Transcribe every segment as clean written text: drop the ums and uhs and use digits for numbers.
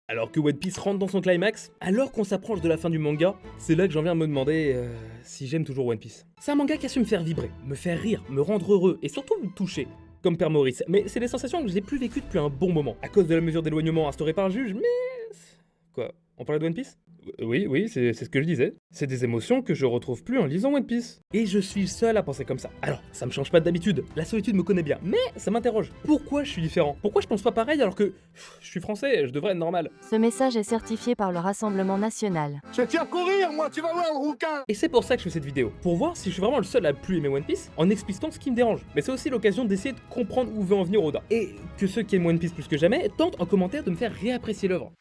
Alors que One Piece rentre dans son climax, alors qu'on s'approche de la fin du manga, c'est là que j'en viens à me demander si j'aime toujours One Piece. C'est un manga qui a su me faire vibrer, me faire rire, me rendre heureux et surtout me toucher, comme Père Maurice. Mais c'est des sensations que je n'ai plus vécues depuis un bon moment, à cause de la mesure d'éloignement instaurée par le juge, mais... Quoi, on parlait de One Piece? Oui, c'est ce que je disais. C'est des émotions que je retrouve plus en lisant One Piece. Et je suis le seul à penser comme ça. Alors, ça me change pas d'habitude, la solitude me connaît bien, mais ça m'interroge. Pourquoi je suis différent? Pourquoi je pense pas pareil alors que je suis français, je devrais être normal? Ce message est certifié par le Rassemblement national. Je tiens à courir, moi, tu vas voir le rouquin. Et c'est pour ça que je fais cette vidéo, pour voir si je suis vraiment le seul à plus aimer One Piece, en explicitant ce qui me dérange. Mais c'est aussi l'occasion d'essayer de comprendre où veut en venir Oda. Et que ceux qui aiment One Piece plus que jamais tentent en commentaire de me faire réapprécier l'œuvre.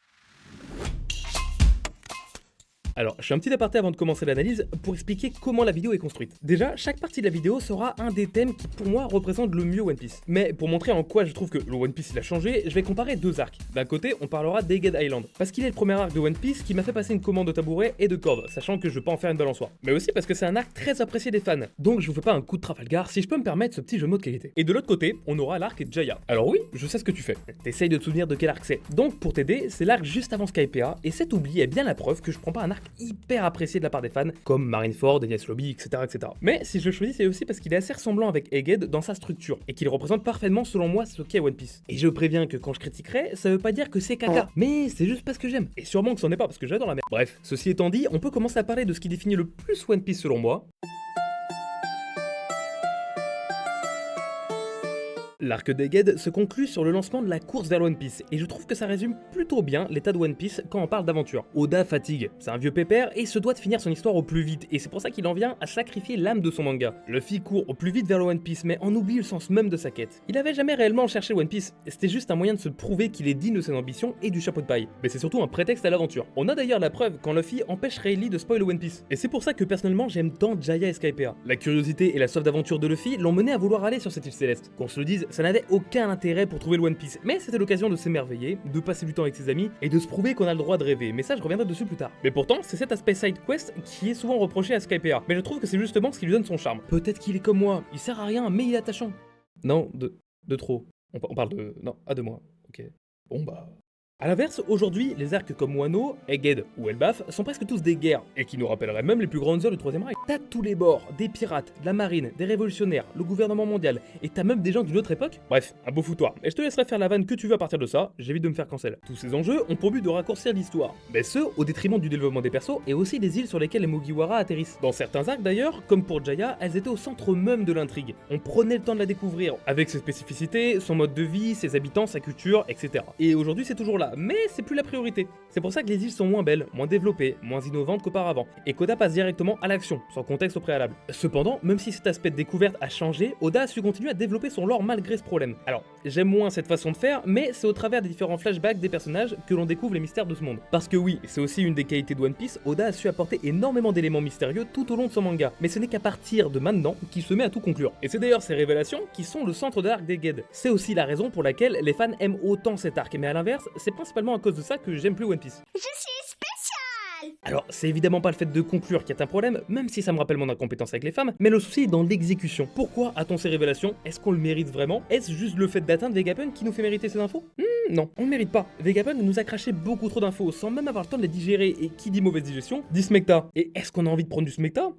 Alors, je fais un petit aparté avant de commencer l'analyse pour expliquer comment la vidéo est construite. Déjà, chaque partie de la vidéo sera un des thèmes qui pour moi représente le mieux One Piece. Mais pour montrer en quoi je trouve que le One Piece il a changé, je vais comparer deux arcs. D'un côté, on parlera d'Egghead Island, parce qu'il est le premier arc de One Piece qui m'a fait passer une commande de tabouret et de corde, sachant que je veux pas en faire une balançoire. Mais aussi parce que c'est un arc très apprécié des fans, donc je vous fais pas un coup de Trafalgar si je peux me permettre ce petit jeu de mots de qualité. Et de l'autre côté, on aura l'arc Jaya. Alors oui, je sais ce que tu fais. T'essayes de te souvenir de quel arc c'est. Donc pour t'aider, c'est l'arc juste avant Skypiea, et cet oubli est bien la preuve que je prends pas un arc hyper apprécié de la part des fans, comme Marineford, Enies Lobby, etc. Mais si je le choisis, c'est aussi parce qu'il est assez ressemblant avec Egghead dans sa structure, et qu'il représente parfaitement selon moi ce qu'est One Piece. Et je préviens que quand je critiquerai, ça veut pas dire que c'est caca, mais c'est juste parce que j'aime. Et sûrement que c'en est pas parce que j'adore la merde. Bref, ceci étant dit, on peut commencer à parler de ce qui définit le plus One Piece selon moi. L'arc d'Egghead se conclut sur le lancement de la course vers One Piece, et je trouve que ça résume plutôt bien l'état de One Piece quand on parle d'aventure. Oda fatigue, c'est un vieux pépère et se doit de finir son histoire au plus vite, et c'est pour ça qu'il en vient à sacrifier l'âme de son manga. Luffy court au plus vite vers le One Piece, mais en oublie le sens même de sa quête. Il avait jamais réellement cherché One Piece, c'était juste un moyen de se prouver qu'il est digne de ses ambitions et du chapeau de paille. Mais c'est surtout un prétexte à l'aventure. On a d'ailleurs la preuve quand Luffy empêche Rayleigh de spoil One Piece, et c'est pour ça que personnellement j'aime tant Jaya et Skypiea. La curiosité et la soif d'aventure de Luffy l'ont mené à vouloir aller sur cette île céleste. Qu'on se le dise, ça n'avait aucun intérêt pour trouver le One Piece, mais c'était l'occasion de s'émerveiller, de passer du temps avec ses amis et de se prouver qu'on a le droit de rêver, mais ça je reviendrai dessus plus tard. Mais pourtant, c'est cet aspect side quest qui est souvent reproché à Skypiea, mais je trouve que c'est justement ce qui lui donne son charme. Peut-être qu'il est comme moi, il sert à rien, mais il est attachant. Non, de trop. On parle de... non, à de moi, ok. Bon bah... A l'inverse, aujourd'hui, les arcs comme Wano, Egghead ou Elbaf sont presque tous des guerres, et qui nous rappelleraient même les plus grandes heures du Troisième Reich. T'as tous les bords, des pirates, de la marine, des révolutionnaires, le gouvernement mondial, et t'as même des gens d'une autre époque. Bref, un beau foutoir. Et je te laisserai faire la vanne que tu veux à partir de ça, j'évite de me faire cancel. Tous ces enjeux ont pour but de raccourcir l'histoire, mais ce, au détriment du développement des persos, et aussi des îles sur lesquelles les Mugiwara atterrissent. Dans certains arcs d'ailleurs, comme pour Jaya, elles étaient au centre même de l'intrigue. On prenait le temps de la découvrir, avec ses spécificités, son mode de vie, ses habitants, sa culture, etc. Et aujourd'hui c'est toujours là, mais c'est plus la priorité. C'est pour ça que les îles sont moins belles, moins développées, moins innovantes qu'auparavant, et qu'Oda passe directement à l'action, sans contexte au préalable. Cependant, même si cet aspect de découverte a changé, Oda a su continuer à développer son lore malgré ce problème. Alors, j'aime moins cette façon de faire, mais c'est au travers des différents flashbacks des personnages que l'on découvre les mystères de ce monde. Parce que oui, c'est aussi une des qualités de One Piece, Oda a su apporter énormément d'éléments mystérieux tout au long de son manga, mais ce n'est qu'à partir de maintenant qu'il se met à tout conclure. Et c'est d'ailleurs ces révélations qui sont le centre de l'arc d'Egghead. C'est aussi la raison pour laquelle les fans aiment autant cet arc, mais à l'inverse, c'est principalement à cause de ça que j'aime plus One Piece. Je suis spécial. Alors, c'est évidemment pas le fait de conclure qui est un problème, même si ça me rappelle mon incompétence avec les femmes, mais le souci est dans l'exécution. Pourquoi a-t-on ces révélations? Est-ce qu'on le mérite vraiment? Est-ce juste le fait d'atteindre Vegapunk qui nous fait mériter ces infos? Non, on le mérite pas. Vegapunk nous a craché beaucoup trop d'infos sans même avoir le temps de les digérer, et qui dit mauvaise digestion, dit smecta. Et est-ce qu'on a envie de prendre du smecta?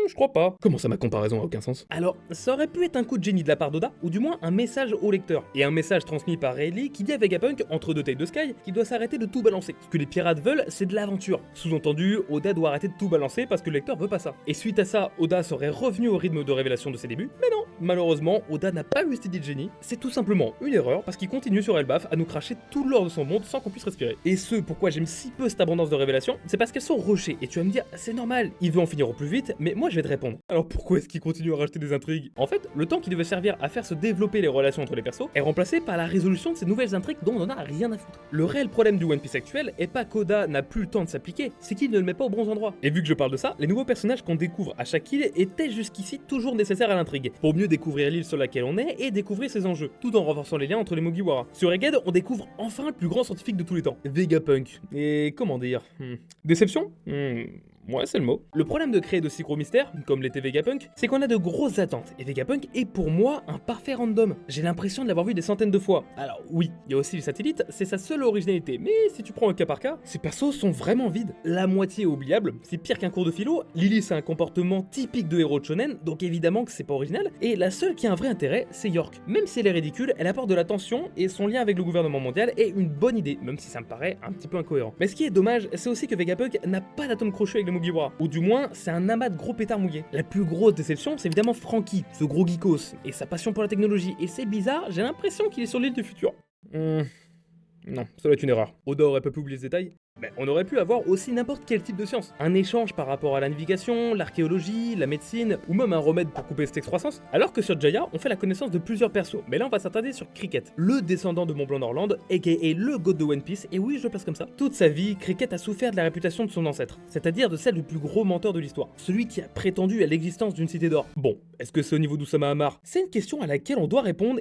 Je crois pas. Comment ça, ma comparaison a aucun sens? Alors, ça aurait pu être un coup de génie de la part d'Oda, ou du moins un message au lecteur. Et un message transmis par Rayleigh qui dit à Vegapunk, entre deux tailles de Sky, qu'il doit s'arrêter de tout balancer. Ce que les pirates veulent, c'est de l'aventure. Sous-entendu, Oda doit arrêter de tout balancer parce que le lecteur veut pas ça. Et suite à ça, Oda serait revenu au rythme de révélation de ses débuts, mais non. Malheureusement, Oda n'a pas eu cette idée de génie. C'est tout simplement une erreur parce qu'il continue sur Elbaf à nous cracher tout l'or de son monde sans qu'on puisse respirer. Et ce, pourquoi j'aime si peu cette abondance de révélations, c'est parce qu'elles sont rushées. Et tu vas me dire, c'est normal, il veut en finir au plus vite, mais moi je vais te répondre. Alors pourquoi est-ce qu'il continue à rajouter des intrigues? En fait, le temps qui devait servir à faire se développer les relations entre les persos est remplacé par la résolution de ces nouvelles intrigues dont on en a rien à foutre. Le réel problème du One Piece actuel est pas qu'Oda n'a plus le temps de s'appliquer, c'est qu'il ne le met pas au bon endroit. Et vu que je parle de ça, les nouveaux personnages qu'on découvre à chaque île étaient jusqu'ici toujours nécessaires à l'intrigue, pour mieux découvrir l'île sur laquelle on est et découvrir ses enjeux, tout en renforçant les liens entre les Mugiwara. Sur Egghead, on découvre enfin le plus grand scientifique de tous les temps, Vegapunk. Et comment dire? Déception? Ouais, c'est le mot. Le problème de créer de si gros mystères, comme l'était Vegapunk, c'est qu'on a de grosses attentes, et Vegapunk est pour moi un parfait random. J'ai l'impression de l'avoir vu des centaines de fois. Alors oui, il y a aussi les satellites, c'est sa seule originalité, mais si tu prends un cas par cas, ces persos sont vraiment vides. La moitié est oubliable, c'est pire qu'un cours de philo, Lilith a un comportement typique de héros de shonen, donc évidemment que c'est pas original, et la seule qui a un vrai intérêt, c'est York. Même si elle est ridicule, elle apporte de la tension, et son lien avec le gouvernement mondial est une bonne idée, même si ça me paraît un petit peu incohérent. Mais ce qui est dommage, c'est aussi que Vegapunk n'a pas d'atome crochu avec les Mugiwara, ou du moins, c'est un amas de gros pétards mouillés. La plus grosse déception, c'est évidemment Franky, ce gros geekos, et sa passion pour la technologie, et c'est bizarre, j'ai l'impression qu'il est sur l'île du futur. Non, ça doit être une erreur. Oda aurait pas pu oublier ce détail. Mais on aurait pu avoir aussi n'importe quel type de science. Un échange par rapport à la navigation, l'archéologie, la médecine, ou même un remède pour couper cette excroissance. Alors que sur Jaya, on fait la connaissance de plusieurs persos. Mais là, on va s'attarder sur Cricket, le descendant de Montblanc Norland, aka le god de One Piece, et oui, je le place comme ça. Toute sa vie, Cricket a souffert de la réputation de son ancêtre, c'est-à-dire de celle du plus gros menteur de l'histoire. Celui qui a prétendu à l'existence d'une cité d'or. Bon, est-ce que c'est au niveau d'Oussama Hamar? C'est une question à laquelle on doit répondre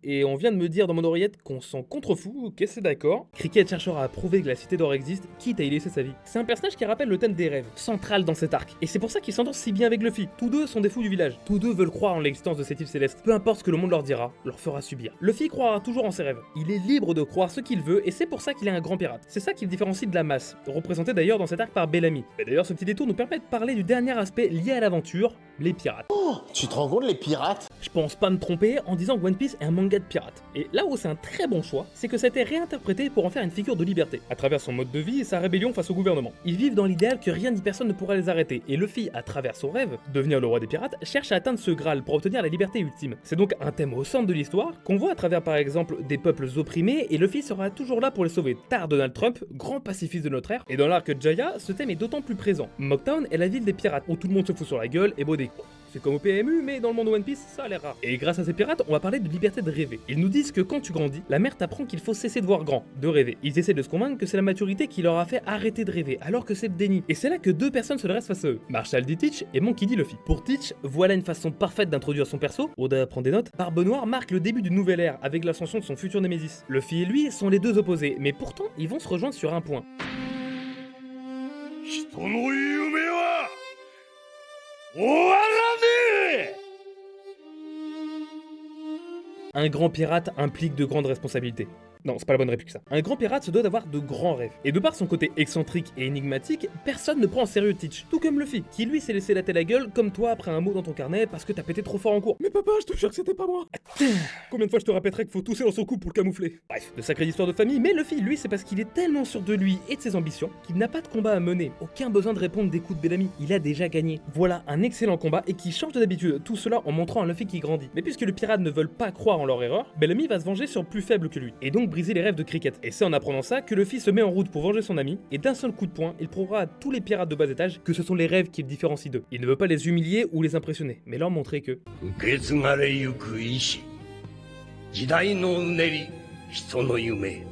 Et on vient de me dire dans mon oreillette qu'on s'en contrefou, ok c'est d'accord. Cricket cherchera à prouver que la cité d'or existe, quitte à y laisser sa vie. C'est un personnage qui rappelle le thème des rêves, central dans cet arc. Et c'est pour ça qu'il s'entend si bien avec Luffy. Tous deux sont des fous du village. Tous deux veulent croire en l'existence de cette île céleste. Peu importe ce que le monde leur dira, leur fera subir. Luffy croira toujours en ses rêves. Il est libre de croire ce qu'il veut et c'est pour ça qu'il est un grand pirate. C'est ça qui le différencie de la masse, représenté d'ailleurs dans cet arc par Bellamy. Et d'ailleurs ce petit détour nous permet de parler du dernier aspect lié à l'aventure, les pirates. Oh, tu te rends compte, les pirates? Je pense pas me tromper en disant que One Piece est un manga de pirates. Et là où c'est un très bon choix, c'est que ça a été réinterprété pour en faire une figure de liberté, à travers son mode de vie et sa rébellion face au gouvernement. Ils vivent dans l'idéal que rien ni personne ne pourra les arrêter, et Luffy, à travers son rêve, devenir le roi des pirates, cherche à atteindre ce Graal pour obtenir la liberté ultime. C'est donc un thème au centre de l'histoire, qu'on voit à travers par exemple des peuples opprimés, et Luffy sera toujours là pour les sauver. Tard Donald Trump, grand pacifiste de notre ère, et dans l'arc Jaya, ce thème est d'autant plus présent. Mocktown est la ville des pirates, où tout le monde se fout sur la gueule et bodé. C'est comme au PMU, mais dans le monde One Piece, ça a l'air rare. Et grâce à ces pirates, on va parler de liberté de rêver. Ils nous disent que quand tu grandis, la mère t'apprend qu'il faut cesser de voir grand, de rêver. Ils essaient de se convaincre que c'est la maturité qui leur a fait arrêter de rêver, alors que c'est le déni. Et c'est là que deux personnes se dressent face à eux. Marshall dit Teach et Monkey dit Luffy. Pour Teach, voilà une façon parfaite d'introduire son perso. Oda prend des notes. Barbe Noire marque le début d'une nouvelle ère, avec l'ascension de son futur Némésis. Luffy et lui sont les deux opposés, mais pourtant, ils vont se rejoindre sur un point. Un grand pirate implique de grandes responsabilités. Non, c'est pas la bonne réplique ça. Un grand pirate se doit d'avoir de grands rêves. Et de par son côté excentrique et énigmatique, personne ne prend en sérieux Teach. Tout comme Luffy, qui lui s'est laissé la tête à la gueule comme toi après un mot dans ton carnet parce que t'as pété trop fort en cours. Mais papa, je te jure que c'était pas moi. Combien de fois je te répéterai qu'il faut tousser dans son cou pour le camoufler. Bref, de sacrées histoires de famille, mais Luffy, lui, c'est parce qu'il est tellement sûr de lui et de ses ambitions qu'il n'a pas de combat à mener. Aucun besoin de répondre des coups de Bellamy. Il a déjà gagné. Voilà un excellent combat et qui change de d'habitude. Tout cela en montrant un Luffy qui grandit. Mais puisque les pirates ne veulent pas croire en leur erreur, Bellamy va se venger sur plus faible que lui et donc briser les rêves de Cricket. Et c'est en apprenant ça que Luffy se met en route pour venger son ami, et d'un seul coup de poing, il prouvera à tous les pirates de bas étage que ce sont les rêves qui le différencient d'eux. Il ne veut pas les humilier ou les impressionner, mais leur montrer que... 受け継がれゆく意志時代のうねり人の夢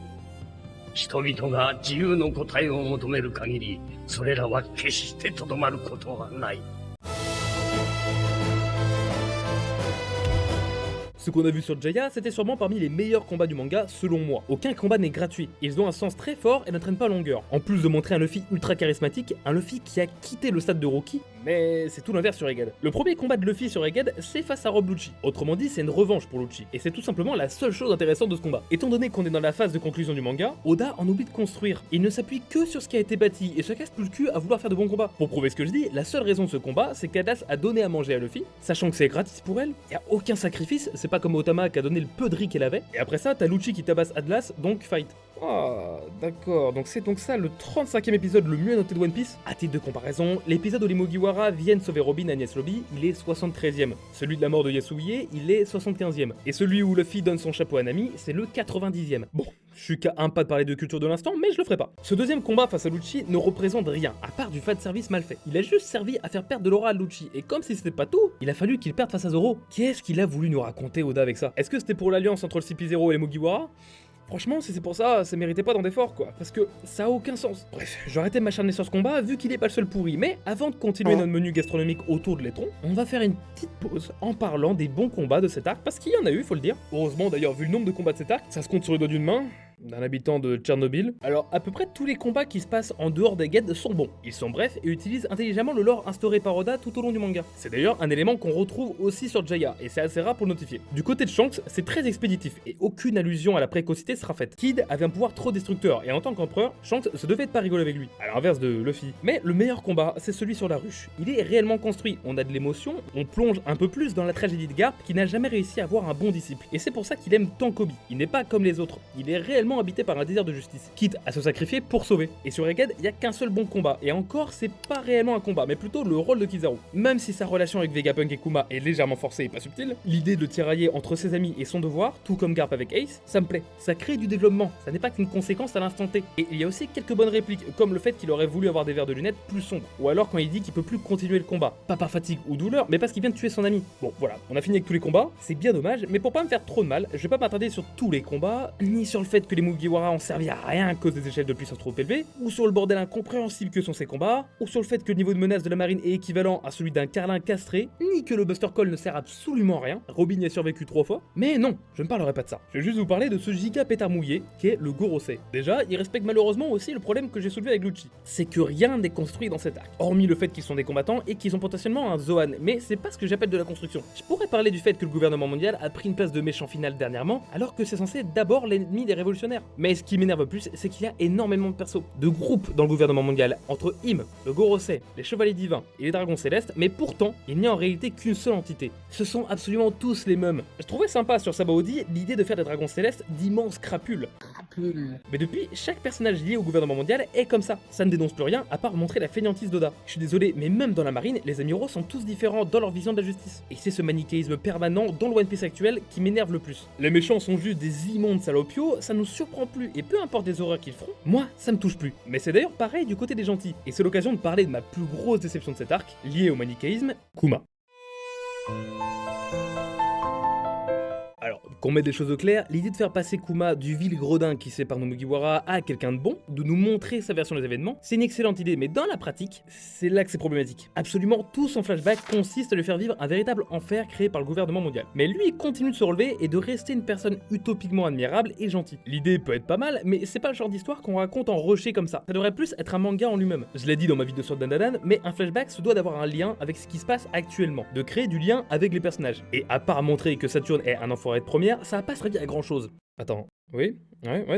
人々が自由の答えを求める限りそれらは決してとどまることはない Ce qu'on a vu sur Jaya, c'était sûrement parmi les meilleurs combats du manga, selon moi. Aucun combat n'est gratuit, ils ont un sens très fort et n'entraînent pas longueur. En plus de montrer un Luffy ultra charismatique, un Luffy qui a quitté le stade de Rookie, mais c'est tout l'inverse sur Egghead. Le premier combat de Luffy sur Egghead, c'est face à Rob Lucci. Autrement dit, c'est une revanche pour Lucci, et c'est tout simplement la seule chose intéressante de ce combat. Étant donné qu'on est dans la phase de conclusion du manga, Oda en oublie de construire. Il ne s'appuie que sur ce qui a été bâti, et se casse plus le cul à vouloir faire de bons combats. Pour prouver ce que je dis, la seule raison de ce combat, c'est qu'Atlas a donné à manger à Luffy, sachant que c'est gratis pour elle, y a aucun sacrifice, c'est pas comme Otama qui a donné le peu de riz qu'elle avait, et après ça, t'as Lucci qui tabasse Atlas, donc fight. Ah, d'accord, donc c'est donc ça le 35e épisode le mieux noté de One Piece. À titre de comparaison, l'épisode où les Mugiwara viennent sauver Robin à Enies Lobby, il est 73e. Celui de la mort de Yasuie, il est 75e. Et celui où Luffy donne son chapeau à Nami, c'est le 90e. Bon, je suis qu'à un pas de parler de culture de l'instant, mais je le ferai pas. Ce deuxième combat face à Lucci ne représente rien, à part du fan service mal fait. Il a juste servi à faire perdre de l'aura à Lucci, et comme si c'était pas tout, il a fallu qu'il perde face à Zoro. Qu'est-ce qu'il a voulu nous raconter Oda avec ça? Est-ce que c'était pour l'alliance entre le CP0 et les Mugiwara? Franchement, si c'est pour ça, ça méritait pas tant d'efforts, quoi. Parce que ça a aucun sens. Bref, j'ai arrêté de m'acharner sur ce combat, vu qu'il est pas le seul pourri. Mais avant de continuer notre menu gastronomique autour de l'étron, on va faire une petite pause en parlant des bons combats de cet arc, parce qu'il y en a eu, faut le dire. Heureusement, d'ailleurs, vu le nombre de combats de cet arc, ça se compte sur les doigts d'une main. d'un habitant de Tchernobyl. Alors, à peu près tous les combats qui se passent en dehors des gates sont bons. Ils sont brefs et utilisent intelligemment le lore instauré par Oda tout au long du manga. C'est d'ailleurs un élément qu'on retrouve aussi sur Jaya, et c'est assez rare pour le notifier. Du côté de Shanks, c'est très expéditif, et aucune allusion à la précocité sera faite. Kid avait un pouvoir trop destructeur, et en tant qu'empereur, Shanks se devait de pas rigoler avec lui, à l'inverse de Luffy. Mais le meilleur combat, c'est celui sur la ruche. Il est réellement construit, on a de l'émotion, on plonge un peu plus dans la tragédie de Garp, qui n'a jamais réussi à avoir un bon disciple. Et c'est pour ça qu'il aime tant Kobe. Il n'est pas comme les autres, il est réellement habité par un désir de justice, quitte à se sacrifier pour sauver. Et sur Egghead, il y a qu'un seul bon combat, et encore, c'est pas réellement un combat, mais plutôt le rôle de Kizaru. Même si sa relation avec Vegapunk et Kuma est légèrement forcée et pas subtile, l'idée de tirailler entre ses amis et son devoir, tout comme Garp avec Ace, ça me plaît. Ça crée du développement, ça n'est pas qu'une conséquence à l'instant T. Et il y a aussi quelques bonnes répliques, comme le fait qu'il aurait voulu avoir des verres de lunettes plus sombres, ou alors quand il dit qu'il peut plus continuer le combat. Pas par fatigue ou douleur, mais parce qu'il vient de tuer son ami. Bon, voilà, on a fini avec tous les combats, c'est bien dommage, mais pour pas me faire trop de mal, je vais pas m'attarder sur tous les combats, ni sur le fait que les Mugiwara ont servi à rien à cause des échelles de puissance trop élevées, ou sur le bordel incompréhensible que sont ces combats, ou sur le fait que le niveau de menace de la marine est équivalent à celui d'un carlin castré, ni que le Buster Call ne sert absolument à rien, Robin y a survécu 3 fois, mais non, je ne parlerai pas de ça. Je vais juste vous parler de ce giga pétard mouillé, qui est le Gorosei. Déjà, il respecte malheureusement aussi le problème que j'ai soulevé avec Lucci, c'est que rien n'est construit dans cet arc, hormis le fait qu'ils sont des combattants et qu'ils ont potentiellement un Zoan, mais c'est pas ce que j'appelle de la construction. Je pourrais parler du fait que le gouvernement mondial a pris une place de méchant final dernièrement, alors que c'est censé être d'abord l'ennemi des révolutionnaires. Mais ce qui m'énerve plus, c'est qu'il y a énormément de persos, de groupes dans le gouvernement mondial, entre Im, le Gorosei, les Chevaliers Divins et les Dragons Célestes, mais pourtant, il n'y a en réalité qu'une seule entité. Ce sont absolument tous les mêmes. Je trouvais sympa sur Sabaody l'idée de faire des Dragons Célestes d'immenses crapules. Mais depuis, chaque personnage lié au gouvernement mondial est comme ça. Ça ne dénonce plus rien à part montrer la fainéantise d'Oda. Je suis désolé, mais même dans la marine, les amiraux sont tous différents dans leur vision de la justice. Et c'est ce manichéisme permanent dans le One Piece actuel qui m'énerve le plus. Les méchants sont juste des immondes salopios, ça nous surprend plus, et peu importe les horreurs qu'ils feront, moi, ça me touche plus. Mais c'est d'ailleurs pareil du côté des gentils, et c'est l'occasion de parler de ma plus grosse déception de cet arc, liée au manichéisme, Kuma. Alors, qu'on mette des choses au clair, l'idée de faire passer Kuma du vil gredin qui sépare nos Mugiwara à quelqu'un de bon, de nous montrer sa version des événements, c'est une excellente idée, mais dans la pratique, c'est là que c'est problématique. Absolument tout son flashback consiste à lui faire vivre un véritable enfer créé par le gouvernement mondial. Mais lui, il continue de se relever et de rester une personne utopiquement admirable et gentille. L'idée peut être pas mal, mais c'est pas le genre d'histoire qu'on raconte en rushé comme ça. Ça devrait plus être un manga en lui-même. Je l'ai dit dans ma vidéo sur Dandadan, mais un flashback se doit d'avoir un lien avec ce qui se passe actuellement, de créer du lien avec les personnages. Et à part montrer que Saturne est un enfoiré de première, ça va pas servir à grand chose. Attends, oui,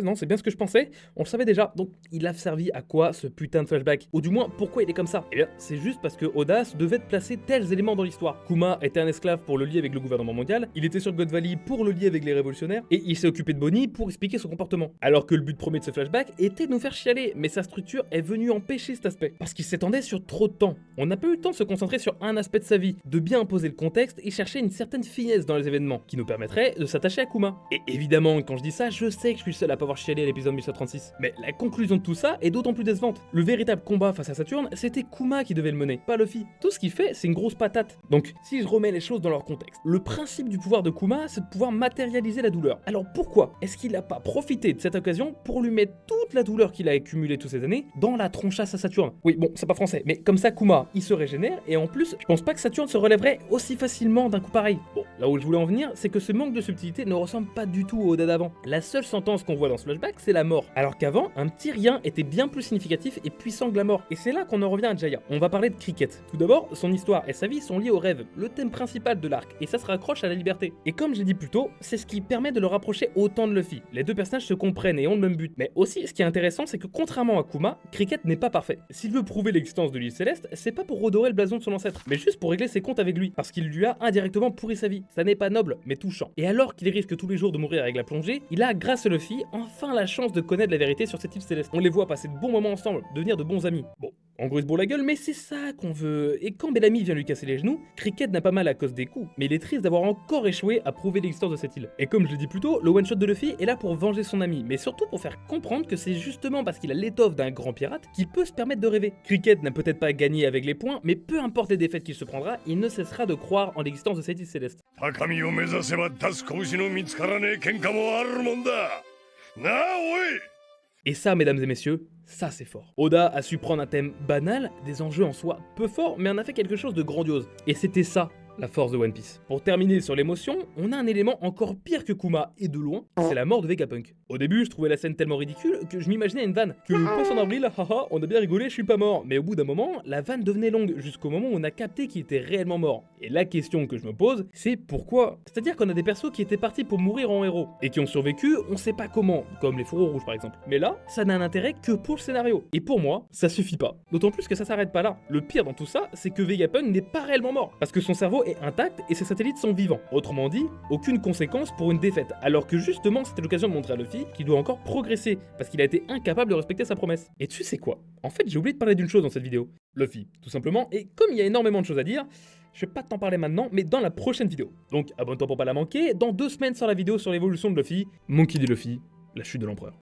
non, c'est bien ce que je pensais, on le savait déjà, donc il a servi à quoi ce putain de flashback? Ou du moins, pourquoi il est comme ça? Eh bien, c'est juste parce que Oda devait placer tels éléments dans l'histoire. Kuma était un esclave pour le lier avec le gouvernement mondial, il était sur God Valley pour le lier avec les révolutionnaires, et il s'est occupé de Bonnie pour expliquer son comportement. Alors que le but premier de ce flashback était de nous faire chialer, mais sa structure est venue empêcher cet aspect, parce qu'il s'étendait sur trop de temps. On n'a pas eu le temps de se concentrer sur un aspect de sa vie, de bien poser le contexte et chercher une certaine finesse dans les événements, qui nous permettrait de s'attacher à Kuma. Et évidemment, quand je dis ça, je sais que je suis le seul à pas avoir chialé à l'épisode 1136. Mais la conclusion de tout ça est d'autant plus décevante. Le véritable combat face à Saturne, c'était Kuma qui devait le mener, pas Luffy. Tout ce qu'il fait, c'est une grosse patate. Donc, si je remets les choses dans leur contexte, le principe du pouvoir de Kuma, c'est de pouvoir matérialiser la douleur. Alors pourquoi est-ce qu'il n'a pas profité de cette occasion pour lui mettre toute la douleur qu'il a accumulée toutes ces années dans la tronchasse à Saturne? Oui, bon, c'est pas français, mais comme ça Kuma, il se régénère, et en plus, je pense pas que Saturne se relèverait aussi facilement d'un coup pareil. Bon, là où je voulais en venir, c'est que ce manque de subtilité ne ressemble pas du tout au Oda d'avant. La seule sentence qu'on voit dans ce flashback, c'est la mort. Alors qu'avant, un petit rien était bien plus significatif et puissant que la mort. Et c'est là qu'on en revient à Jaya. On va parler de Cricket. Tout d'abord, son histoire et sa vie sont liées au rêve, le thème principal de l'arc, et ça se raccroche à la liberté. Et comme j'ai dit plus tôt, c'est ce qui permet de le rapprocher autant de Luffy. Les deux personnages se comprennent et ont le même but. Mais aussi, ce qui est intéressant, c'est que contrairement à Kuma, Cricket n'est pas parfait. S'il veut prouver l'existence de l'île Céleste, c'est pas pour redorer le blason de son ancêtre, mais juste pour régler ses comptes avec lui, parce qu'il lui a indirectement pourri sa vie. Ça n'est pas noble, mais touchant. Et alors qu'il risque tous les jours de mourir avec la plongée, il a, grâce à Luffy, enfin la chance de connaître la vérité sur cette île céleste. On les voit passer de bons moments ensemble, devenir de bons amis. Bon, en gros il se bourre la gueule, mais c'est ça qu'on veut. Et quand Bellamy vient lui casser les genoux, Cricket n'a pas mal à cause des coups, mais il est triste d'avoir encore échoué à prouver l'existence de cette île. Et comme je l'ai dit plus tôt, le one-shot de Luffy est là pour venger son ami, mais surtout pour faire comprendre que c'est justement parce qu'il a l'étoffe d'un grand pirate qu'il peut se permettre de rêver. Cricket n'a peut-être pas gagné avec les points, mais peu importe les défaites qu'il se prendra, il ne cessera de croire en l'existence de cette île céleste. Et ça, mesdames et messieurs, ça c'est fort. Oda a su prendre un thème banal, des enjeux en soi peu forts, mais en a fait quelque chose de grandiose. Et c'était ça, La force de One Piece. Pour terminer sur l'émotion, on a un élément encore pire que Kuma, et de loin, c'est la mort de Vegapunk. Au début, je trouvais la scène tellement ridicule que je m'imaginais une vanne. Que poisson d'avril, haha, on a bien rigolé, je suis pas mort. Mais au bout d'un moment, la vanne devenait longue, jusqu'au moment où on a capté qu'il était réellement mort. Et la question que je me pose, c'est pourquoi? C'est-à-dire qu'on a des persos qui étaient partis pour mourir en héros, et qui ont survécu, on sait pas comment, comme les fourreaux rouges par exemple. Mais là, ça n'a un intérêt que pour le scénario. Et pour moi, ça suffit pas. D'autant plus que ça s'arrête pas là. Le pire dans tout ça, c'est que Vegapunk n'est pas réellement mort, parce que son cerveau est intact et ses satellites sont vivants. Autrement dit, aucune conséquence pour une défaite, alors que justement c'était l'occasion de montrer à Luffy qu'il doit encore progresser, parce qu'il a été incapable de respecter sa promesse. Et tu sais quoi? En fait, j'ai oublié de parler d'une chose dans cette vidéo. Luffy, tout simplement, et comme il y a énormément de choses à dire, je vais pas t'en parler maintenant, mais dans la prochaine vidéo. Donc abonne-toi pour pas la manquer, dans 2 semaines sort la vidéo sur l'évolution de Luffy, Monkey D. Luffy, la chute de l'empereur.